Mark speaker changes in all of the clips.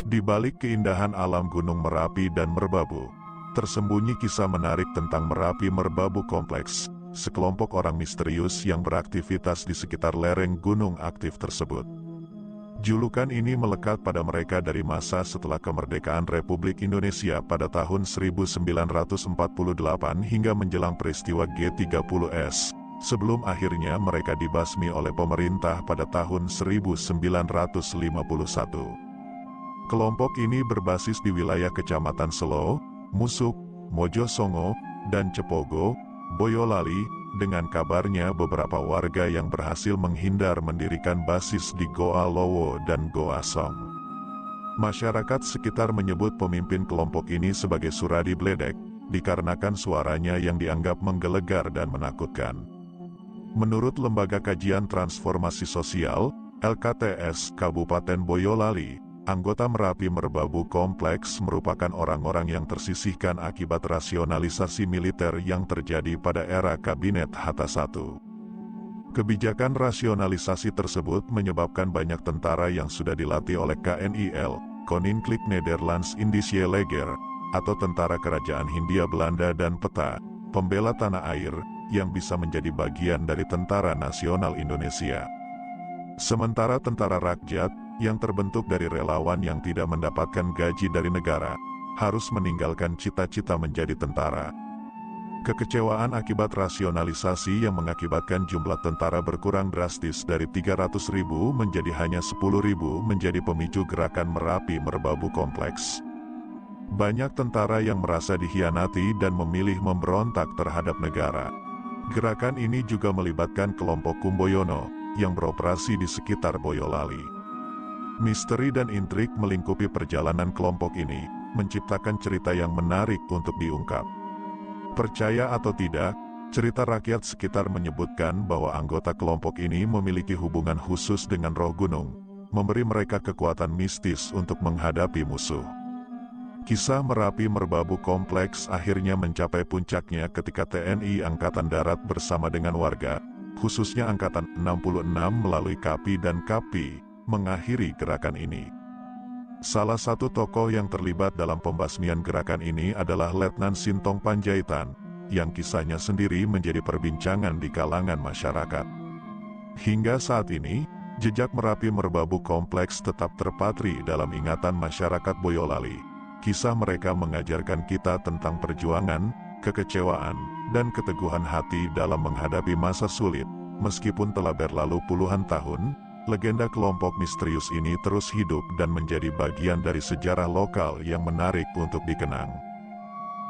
Speaker 1: Di balik keindahan alam Gunung Merapi dan Merbabu, tersembunyi kisah menarik tentang Merapi Merbabu Kompleks, sekelompok orang misterius yang beraktivitas di sekitar lereng gunung aktif tersebut. Julukan ini melekat pada mereka dari masa setelah kemerdekaan Republik Indonesia pada tahun 1948 hingga menjelang peristiwa G30S, sebelum akhirnya mereka dibasmi oleh pemerintah pada tahun 1951. Kelompok ini berbasis di wilayah Kecamatan Selo, Musuk, Mojosongo, dan Cepogo, Boyolali, dengan kabarnya beberapa warga yang berhasil menghindar mendirikan basis di Goa Lowo dan Goa Song. Masyarakat sekitar menyebut pemimpin kelompok ini sebagai Suradi Bledek, dikarenakan suaranya yang dianggap menggelegar dan menakutkan. Menurut Lembaga Kajian Transformasi Sosial, LKTS Kabupaten Boyolali, anggota Merapi Merbabu Kompleks merupakan orang-orang yang tersisihkan akibat rasionalisasi militer yang terjadi pada era Kabinet Hatta I. Kebijakan rasionalisasi tersebut menyebabkan banyak tentara yang sudah dilatih oleh KNIL, Koninklijk Nederlands Indische Leger, atau Tentara Kerajaan Hindia Belanda dan PETA, pembela tanah air, yang bisa menjadi bagian dari Tentara Nasional Indonesia. Sementara tentara rakyat, yang terbentuk dari relawan yang tidak mendapatkan gaji dari negara, harus meninggalkan cita-cita menjadi tentara. Kekecewaan akibat rasionalisasi yang mengakibatkan jumlah tentara berkurang drastis dari 300.000 menjadi hanya 10.000 menjadi pemicu gerakan Merapi Merbabu Kompleks. Banyak tentara yang merasa dikhianati dan memilih memberontak terhadap negara. Gerakan ini juga melibatkan kelompok Kumboyono, yang beroperasi di sekitar Boyolali. Misteri dan intrik melingkupi perjalanan kelompok ini, menciptakan cerita yang menarik untuk diungkap. Percaya atau tidak, cerita rakyat sekitar menyebutkan bahwa anggota kelompok ini memiliki hubungan khusus dengan roh gunung, memberi mereka kekuatan mistis untuk menghadapi musuh. Kisah Merapi Merbabu Kompleks akhirnya mencapai puncaknya ketika TNI Angkatan Darat bersama dengan warga, khususnya Angkatan 66 melalui KAPI dan KAPI, mengakhiri gerakan ini. Salah satu tokoh yang terlibat dalam pembasmian gerakan ini adalah Letnan Sintong Panjaitan, yang kisahnya sendiri menjadi perbincangan di kalangan masyarakat. Hingga saat ini, jejak Merapi Merbabu Kompleks tetap terpatri dalam ingatan masyarakat Boyolali. Kisah mereka mengajarkan kita tentang perjuangan, kekecewaan, dan keteguhan hati dalam menghadapi masa sulit. Meskipun telah berlalu puluhan tahun, legenda kelompok misterius ini terus hidup dan menjadi bagian dari sejarah lokal yang menarik untuk dikenang.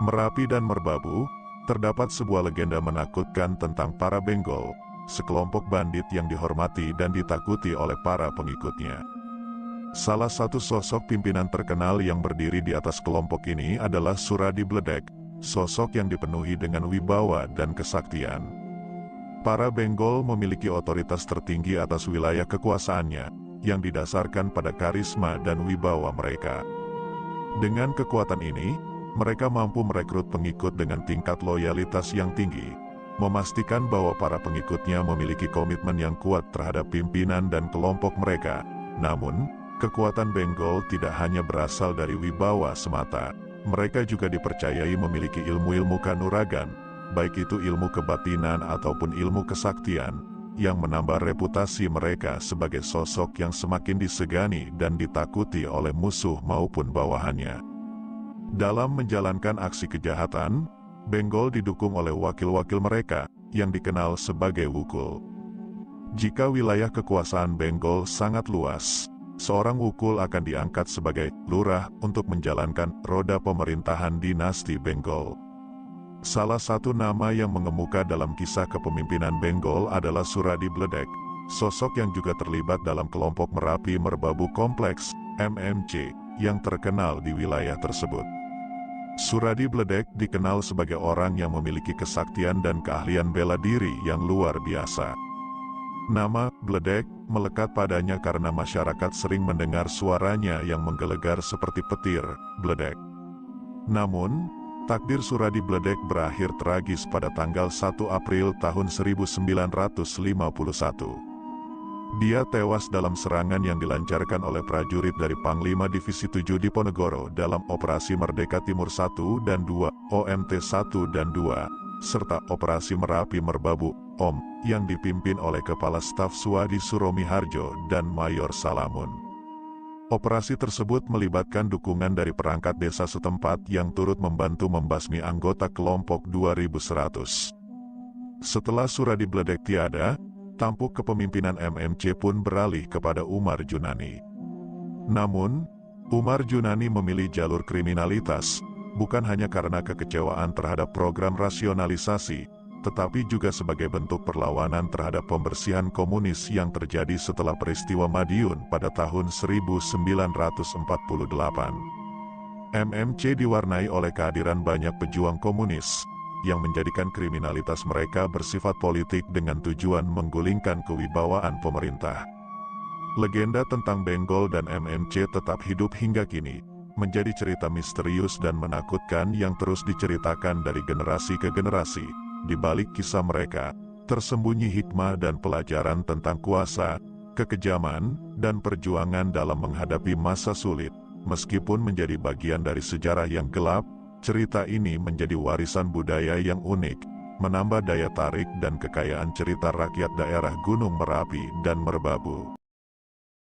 Speaker 1: Merapi dan Merbabu, terdapat sebuah legenda menakutkan tentang para Benggol, sekelompok bandit yang dihormati dan ditakuti oleh para pengikutnya. Salah satu sosok pimpinan terkenal yang berdiri di atas kelompok ini adalah Suradi Bledek, sosok yang dipenuhi dengan wibawa dan kesaktian. Para Benggol memiliki otoritas tertinggi atas wilayah kekuasaannya, yang didasarkan pada karisma dan wibawa mereka. Dengan kekuatan ini, mereka mampu merekrut pengikut dengan tingkat loyalitas yang tinggi, memastikan bahwa para pengikutnya memiliki komitmen yang kuat terhadap pimpinan dan kelompok mereka. Namun, kekuatan Benggol tidak hanya berasal dari wibawa semata, mereka juga dipercayai memiliki ilmu-ilmu kanuragan, baik itu ilmu kebatinan ataupun ilmu kesaktian, yang menambah reputasi mereka sebagai sosok yang semakin disegani dan ditakuti oleh musuh maupun bawahannya. Dalam menjalankan aksi kejahatan, Benggol didukung oleh wakil-wakil mereka, yang dikenal sebagai wukul. Jika wilayah kekuasaan Benggol sangat luas, seorang wukul akan diangkat sebagai lurah untuk menjalankan roda pemerintahan dinasti Benggol. Salah satu nama yang mengemuka dalam kisah kepemimpinan Benggol adalah Suradi Bledek, sosok yang juga terlibat dalam kelompok Merapi Merbabu Kompleks, MMC, yang terkenal di wilayah tersebut. Suradi Bledek dikenal sebagai orang yang memiliki kesaktian dan keahlian bela diri yang luar biasa. Nama Bledek melekat padanya karena masyarakat sering mendengar suaranya yang menggelegar seperti petir, bledek. Namun, takdir Suradi Bledek berakhir tragis pada tanggal 1 April tahun 1951. Dia tewas dalam serangan yang dilancarkan oleh prajurit dari Panglima Divisi 7 Diponegoro dalam Operasi Merdeka Timur 1 dan 2, OMT 1 dan 2, serta Operasi Merapi Merbabu, OM, yang dipimpin oleh Kepala Staf Suwadi Suromi Harjo dan Mayor Salamun. Operasi tersebut melibatkan dukungan dari perangkat desa setempat yang turut membantu membasmi anggota kelompok 2100. Setelah Suradi Bledek tiada, tampuk kepemimpinan MMC pun beralih kepada Umar Junani. Namun, Umar Junani memilih jalur kriminalitas, bukan hanya karena kekecewaan terhadap program rasionalisasi, tetapi juga sebagai bentuk perlawanan terhadap pembersihan komunis yang terjadi setelah peristiwa Madiun pada tahun 1948. MMC diwarnai oleh kehadiran banyak pejuang komunis, yang menjadikan kriminalitas mereka bersifat politik dengan tujuan menggulingkan kewibawaan pemerintah. Legenda tentang Benggol dan MMC tetap hidup hingga kini, menjadi cerita misterius dan menakutkan yang terus diceritakan dari generasi ke generasi. Di balik kisah mereka, tersembunyi hikmah dan pelajaran tentang kuasa, kekejaman, dan perjuangan dalam menghadapi masa sulit. Meskipun menjadi bagian dari sejarah yang gelap, cerita ini menjadi warisan budaya yang unik, menambah daya tarik dan kekayaan cerita rakyat daerah Gunung Merapi dan Merbabu.